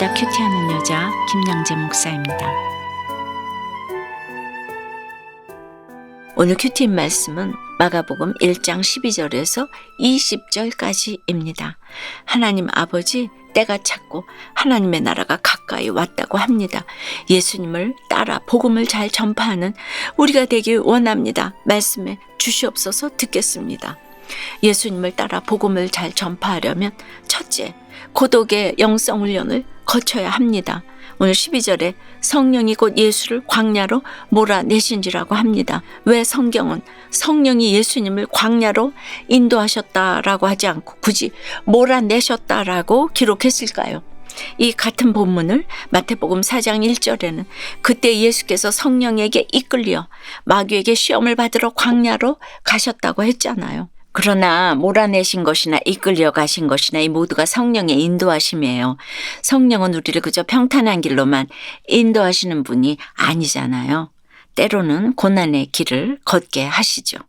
진짜 큐티하는 여자 김양재 목사입니다. 오늘 큐티인 말씀은 마가복음 1장 12절에서 20절까지입니다. 하나님 아버지 때가 찼고 하나님의 나라가 가까이 왔다고 합니다. 예수님을 따라 복음을 잘 전파하는 우리가 되길 원합니다. 말씀에 주시옵소서. 듣겠습니다. 예수님을 따라 복음을 잘 전파하려면 첫째, 고독의 영성 훈련을 거쳐야 합니다. 오늘 12절에 성령이 곧 예수를 광야로 몰아내신지라고 합니다. 왜 성경은 성령이 예수님을 광야로 인도하셨다라고 하지 않고 굳이 몰아내셨다라고 기록했을까요? 이 같은 본문을 마태복음 4장 1절에는 그때 예수께서 성령에게 이끌려 마귀에게 시험을 받으러 광야로 가셨다고 했잖아요. 그러나 몰아내신 것이나 이끌려 가신 것이나 이 모두가 성령의 인도하심이에요. 성령은 우리를 그저 평탄한 길로만 인도하시는 분이 아니잖아요. 때로는 고난의 길을 걷게 하시죠.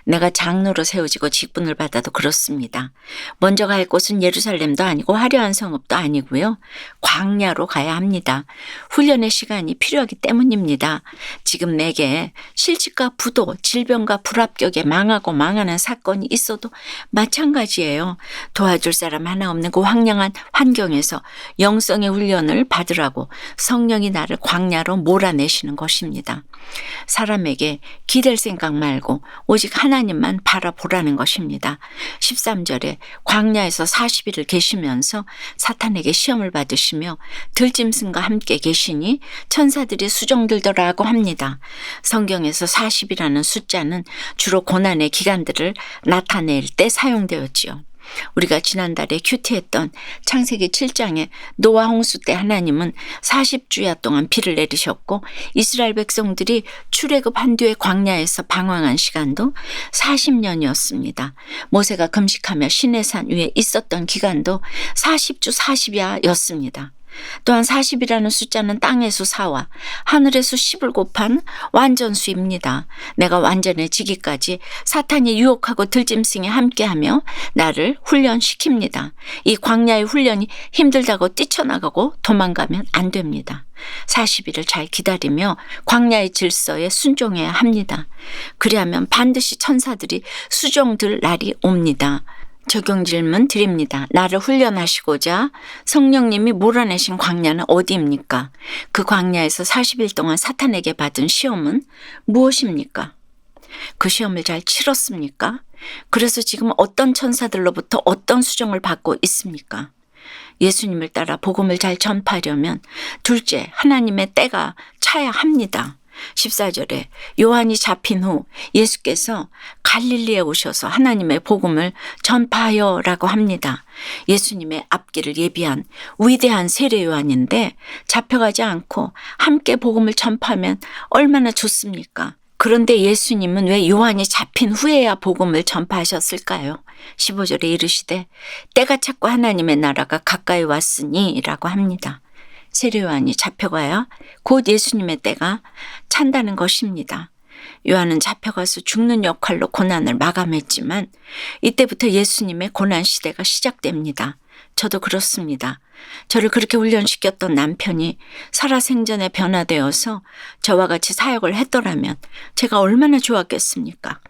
내가 장로로 세워지고 직분을 받아도 그렇습니다. 먼저 갈 곳은 예루살렘도 아니고 화려한 성읍도 아니고요. 광야로 가야 합니다. 훈련의 시간이 필요하기 때문입니다. 지금 내게 실직과 부도, 질병과 불합격에 망하고 망하는 사건이 있어도 마찬가지예요. 도와줄 사람 하나 없는 그 황량한 환경에서 영성의 훈련을 받으라고 성령이 나를 광야로 몰아내시는 것입니다. 사람에게 기댈 생각 말고 오직 하나님만 바라보라는 것입니다. 13절에 광야에서 40일을 계시면서 사탄에게 시험을 받으시며 들짐승과 함께 계시니 천사들이 수종들더라고 합니다. 성경에서 40이라는 숫자는 주로 고난의 기간들을 나타낼 때 사용되었지요. 우리가 지난달에 큐티했던 창세기 7장에 노아 홍수 때 하나님은 40주야 동안 비를 내리셨고 이스라엘 백성들이 출애굽한 뒤에 광야에서 방황한 시간도 40년이었습니다. 모세가 금식하며 시내산 위에 있었던 기간도 40주 40야였습니다. 또한 40이라는 숫자는 땅의 수 4와 하늘의 수 10을 곱한 완전수입니다. 내가 완전해지기까지 사탄이 유혹하고 들짐승이 함께하며 나를 훈련시킵니다. 이 광야의 훈련이 힘들다고 뛰쳐나가고 도망가면 안 됩니다. 40일을 잘 기다리며 광야의 질서에 순종해야 합니다. 그리하면 반드시 천사들이 수종들 날이 옵니다. 적용 질문 드립니다. 나를 훈련하시고자 성령님이 몰아내신 광야는 어디입니까? 그 광야에서 40일 동안 사탄에게 받은 시험은 무엇입니까? 그 시험을 잘 치렀습니까? 그래서 지금 어떤 천사들로부터 어떤 수종을 받고 있습니까? 예수님을 따라 복음을 잘 전파하려면 둘째, 하나님의 때가 차야 합니다. 14절에 요한이 잡힌 후 예수께서 갈릴리에 오셔서 하나님의 복음을 전파하여 라고 합니다. 예수님의 앞길을 예비한 위대한 세례 요한인데 잡혀가지 않고 함께 복음을 전파하면 얼마나 좋습니까? 그런데 예수님은 왜 요한이 잡힌 후에야 복음을 전파하셨을까요? 15절에 이르시되 때가 찼고 하나님의 나라가 가까이 왔으니 라고 합니다. 세례 요한이 잡혀가야 곧 예수님의 때가 찬다는 것입니다. 요한은 잡혀가서 죽는 역할로 고난을 마감했지만 이때부터 예수님의 고난 시대가 시작됩니다. 저도 그렇습니다. 저를 그렇게 훈련시켰던 남편이 살아생전에 변화되어서 저와 같이 사역을 했더라면 제가 얼마나 좋았겠습니까?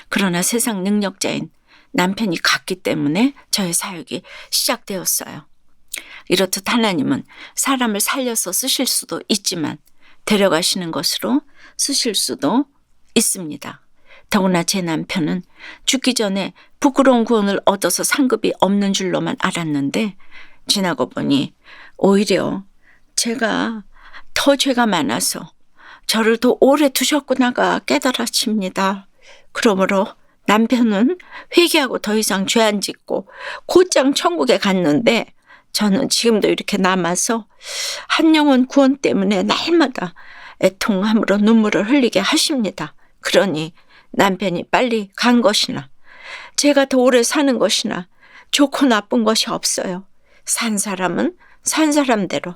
그러나 세상 능력자인 남편이 갔기 때문에 저의 사역이 시작되었어요. 이렇듯 하나님은 사람을 살려서 쓰실 수도 있지만 데려가시는 것으로 쓰실 수도 있습니다. 더구나 제 남편은 죽기 전에 부끄러운 구원을 얻어서 상급이 없는 줄로만 알았는데 지나고 보니 오히려 제가 더 죄가 많아서 저를 더 오래 두셨구나가 깨달아집니다. 그러므로 남편은 회개하고 더 이상 죄 안 짓고 곧장 천국에 갔는데 저는 지금도 이렇게 남아서 한 영혼 구원 때문에 날마다 애통함으로 눈물을 흘리게 하십니다. 그러니 남편이 빨리 간 것이나 제가 더 오래 사는 것이나 좋고 나쁜 것이 없어요. 산 사람은 산 사람대로,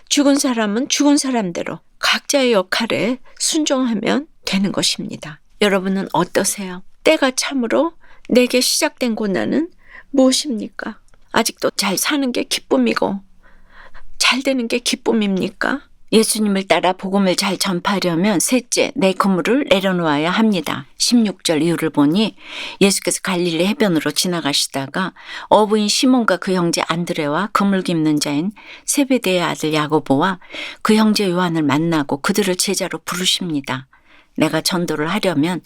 죽은 사람은 죽은 사람대로 각자의 역할에 순종하면 되는 것입니다. 여러분은 어떠세요? 때가 참으로 내게 시작된 고난은 무엇입니까? 아직도 잘 사는 게 기쁨이고 잘 되는 게 기쁨입니까? 예수님을 따라 복음을 잘 전파하려면 셋째, 내 그물을 내려놓아야 합니다. 16절 이후를 보니 예수께서 갈릴리 해변으로 지나가시다가 어부인 시몬과 그 형제 안드레와 그물 깁는 자인 세베대의 아들 야고보와 그 형제 요한을 만나고 그들을 제자로 부르십니다. 내가 전도를 하려면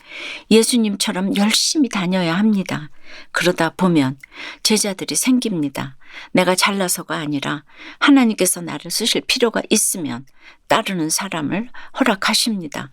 예수님처럼 열심히 다녀야 합니다. 그러다 보면 제자들이 생깁니다. 내가 잘나서가 아니라 하나님께서 나를 쓰실 필요가 있으면 따르는 사람을 허락하십니다.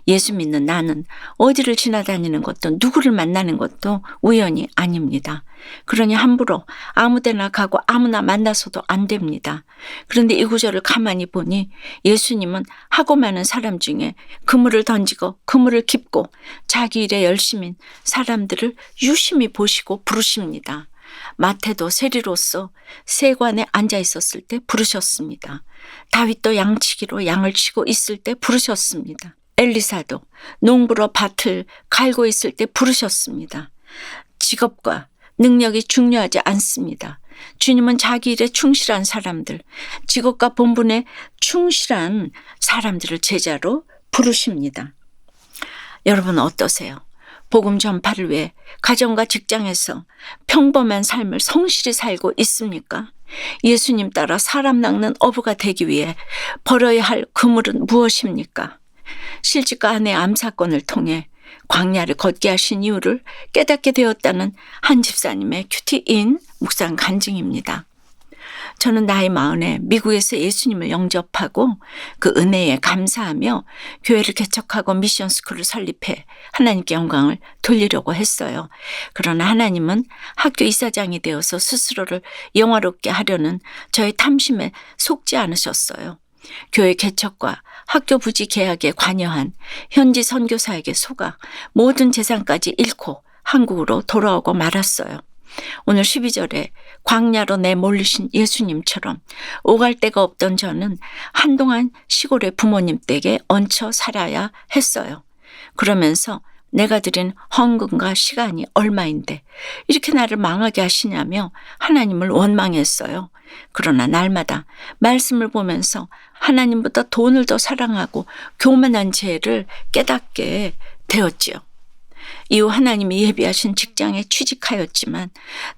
예수 믿는 나는 어디를 지나다니는 것도 누구를 만나는 것도 우연이 아닙니다. 그러니 함부로 아무데나 가고 아무나 만나서도 안 됩니다. 그런데 이 구절을 가만히 보니 예수님은 하고 많은 사람 중에 그물을 던지고 그물을 깁고 자기 일에 열심인 사람들을 유심히 보시고 부르십니다. 마태도 세리로서 세관에 앉아 있었을 때 부르셨습니다. 다윗도 양치기로 양을 치고 있을 때 부르셨습니다. 엘리사도 농부로 밭을 갈고 있을 때 부르셨습니다. 직업과 능력이 중요하지 않습니다. 주님은 자기 일에 충실한 사람들, 직업과 본분에 충실한 사람들을 제자로 부르십니다. 여러분 어떠세요? 복음 전파를 위해 가정과 직장에서 평범한 삶을 성실히 살고 있습니까? 예수님 따라 사람 낚는 어부가 되기 위해 벌어야 할 그물은 무엇입니까? 실직과 아내 암 사건을 통해 광야를 걷게 하신 이유를 깨닫게 되었다는 한 집사님의 큐티인 묵상 간증입니다. 저는 나이 40에 미국에서 예수님을 영접하고 그 은혜에 감사하며 교회를 개척하고 미션스쿨을 설립해 하나님께 영광을 돌리려고 했어요. 그러나 하나님은 학교 이사장이 되어서 스스로를 영화롭게 하려는 저의 탐심에 속지 않으셨어요. 교회 개척과 학교 부지 개혁에 관여한 현지 선교사에게 속아 모든 재산까지 잃고 한국으로 돌아오고 말았어요. 오늘 12절에 광야로 내몰리신 예수님처럼 오갈 데가 없던 저는 한동안 시골의 부모님 댁에 얹혀 살아야 했어요. 그러면서 내가 들인 헌금과 시간이 얼마인데 이렇게 나를 망하게 하시냐며 하나님을 원망했어요. 그러나 날마다 말씀을 보면서 하나님보다 돈을 더 사랑하고 교만한 죄를 깨닫게 되었지요. 이후 하나님이 예비하신 직장에 취직하였지만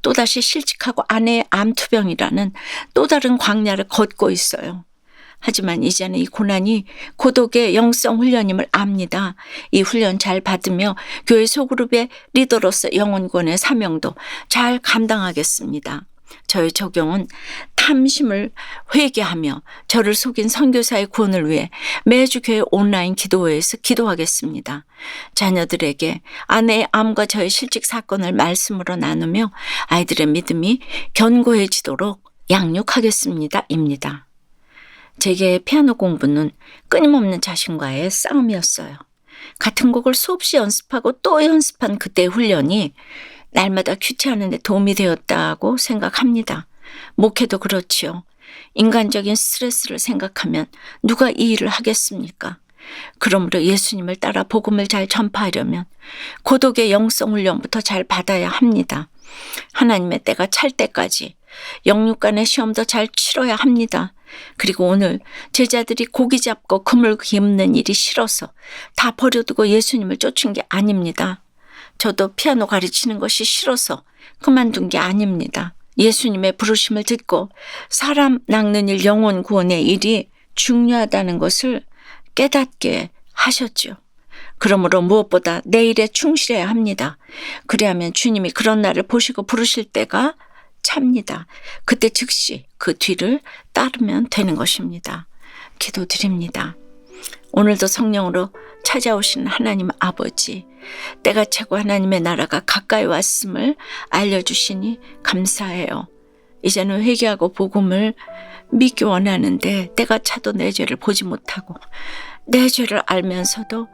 또다시 실직하고 아내의 암투병이라는 또 다른 광야를 걷고 있어요. 하지만 이제는 이 고난이 고독의 영성 훈련임을 압니다. 이 훈련 잘 받으며 교회 소그룹의 리더로서 영혼권의 사명도 잘 감당하겠습니다. 저의 적용은 탐심을 회개하며 저를 속인 선교사의 구원을 위해 매주 교회 온라인 기도회에서 기도하겠습니다. 자녀들에게 아내의 암과 저의 실직 사건을 말씀으로 나누며 아이들의 믿음이 견고해지도록 양육하겠습니다. 입니다. 제게 피아노 공부는 끊임없는 자신과의 싸움이었어요. 같은 곡을 수없이 연습하고 또 연습한 그때의 훈련이 날마다 큐티하는 데 도움이 되었다고 생각합니다. 목회도 그렇지요. 인간적인 스트레스를 생각하면 누가 이 일을 하겠습니까? 그러므로 예수님을 따라 복음을 잘 전파하려면 고독의 영성 훈련부터 잘 받아야 합니다. 하나님의 때가 찰 때까지 영육간의 시험도 잘 치러야 합니다. 그리고 오늘 제자들이 고기 잡고 그물 깁는 일이 싫어서 다 버려두고 예수님을 쫓은 게 아닙니다. 저도 피아노 가르치는 것이 싫어서 그만둔 게 아닙니다. 예수님의 부르심을 듣고 사람 낚는 일, 영혼 구원의 일이 중요하다는 것을 깨닫게 하셨죠. 그러므로 무엇보다 내 일에 충실해야 합니다. 그래야만 주님이 그런 날을 보시고 부르실 때가 찹니다. 그때 즉시 그 뒤를 따르면 되는 것입니다. 기도드립니다. 오늘도 성령으로 찾아오신 하나님 아버지, 때가 차고 하나님의 나라가 가까이 왔음을 알려주시니 감사해요. 이제는 회개하고 복음을 믿기 원하는데 때가 차도 내 죄를 보지 못하고 내 죄를 알면서도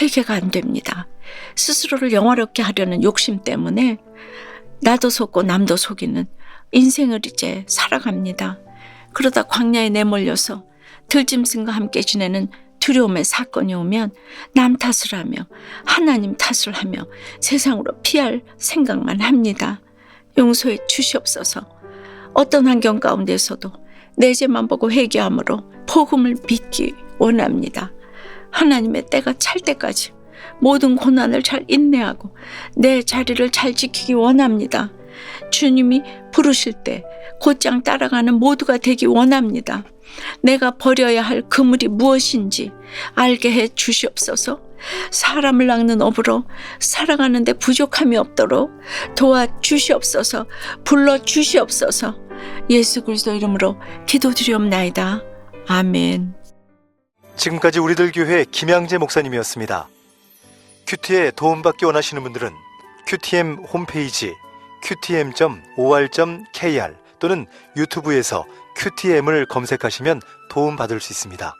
회개가 안 됩니다. 스스로를 영화롭게 하려는 욕심 때문에 나도 속고 남도 속이는 인생을 이제 살아갑니다. 그러다 광야에 내몰려서 들짐승과 함께 지내는 두려움의 사건이 오면 남 탓을 하며 하나님 탓을 하며 세상으로 피할 생각만 합니다. 용서해 주시옵소서. 어떤 환경 가운데서도 내 죄만 보고 회개함으로 복음을 믿기 원합니다. 하나님의 때가 찰 때까지 모든 고난을 잘 인내하고 내 자리를 잘 지키기 원합니다. 주님이 부르실 때 곧장 따라가는 모두가 되기 원합니다. 내가 버려야 할 그물이 무엇인지 알게 해 주시옵소서. 사람을 낚는 업으로 살아가는 데 부족함이 없도록 도와주시옵소서. 불러주시옵소서. 예수 그리스도 이름으로 기도드리옵나이다. 아멘. 지금까지 우리들 교회 김양재 목사님이었습니다. 큐티에 도움받기 원하시는 분들은 QTM 홈페이지 qtm.or.kr 또는 유튜브에서 QTM을 검색하시면 도움받을 수 있습니다.